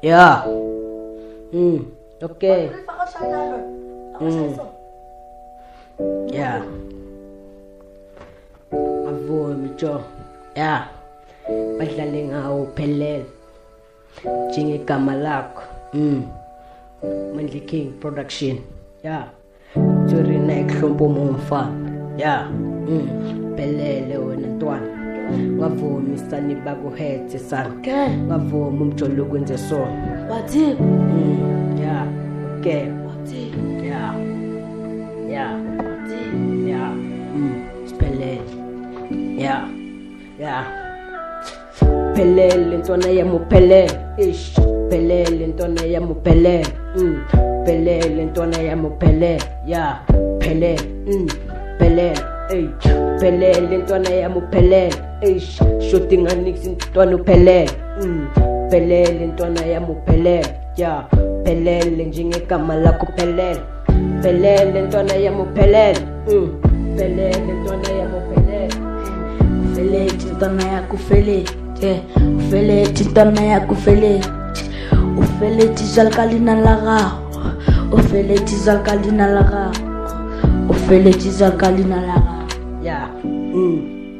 Yeah. Okay. Yeah. Avumi jo. Yeah. Badlale ngawo uphelele. Njengegama lakho. Mandla King Production. Yeah. Tsorina ihlompo mumfa. Yeah. Pelele wena ntwana. Ngavumi sani bakuhethe sana. Ngavumi umjolo ukwenze so. Wathi? Yeah. Okay. Wathi? Yeah. Yeah. Wathi? Yeah. Spelele. Yeah. Yeah. Pelele ntwana ya muphelele. Ish. Pelele ntwana ya muphelele. Pelele ntwana ya muphelele. Yeah. Pelele. Pelele. Ey. Pelele ntwana ya muphelele. Ish. Shooting anix ntwana uphelele. Pelele ntwana ya muphelele. Yeah. Pelele njengegama lakho pelele. Pelele ntwana ya muphelele. Pelele ntwana ya muphelele. Ufelethi ntwana yakho ufelethi. Ufelethi ntwana yakho ufelethi. Ufelethi zalkalina la gago. Ufelethi zalkalina la gago. Ufelethi zalkalina la gago. Yeah.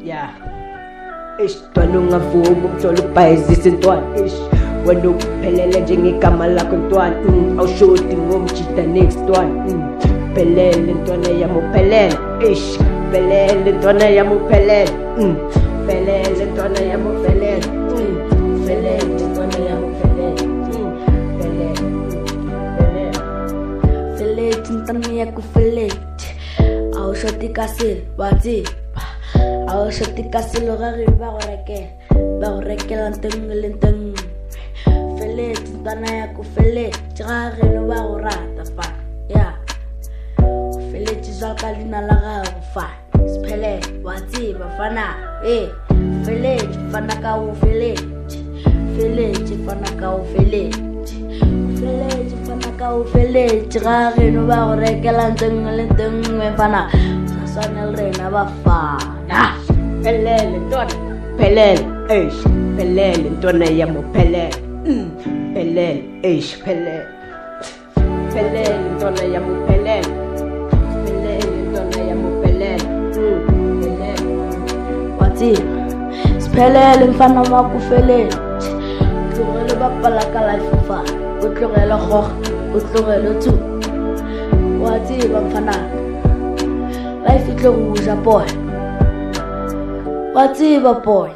Yeah. Ish ntwana ungavumi umjolo ubhayizisa ntwana. Ish wena uphelele njengegama lakho ntwana. Awushoti ngomjida next ntwana. Pelele ntwana ya muphelele. Ish pelele ntwana ya muphelele. Pelele ntwana ya muphelele. Pelele ntwana ya muphelele. Felethi ntwana yakho ufelethi. Awushoti kasile wathi. Awushoti kasile gageno ba go rekela ntengwe le ntengwe. Felethi ntwana yakho ufelethi gageno ba go rata fa. Yeah. Felethi zalkalina la gago fa. Siphele wathi bafana. Felethi fana ka ufelethi. Felethi fana ka ufelethi. Ufelethi fana ka ufelethi gageno ba go rekela ntengwe le ntengwe fana. Sasana le rena bafana. Pelele ntwana. Pelele. Ish pelele ntwana ya muphelele. Pelele. Ish pelele. Pelele ntwana ya muphelele. Pelele ntwana ya muphelele. Pelele. Wathi siphelele mfana wakho ufelethi. Utlogele bapala ka life fa. Utlogele go. Utlogele tu. Wathi bafana. Life itlo go ja boy. Wathi ba boy.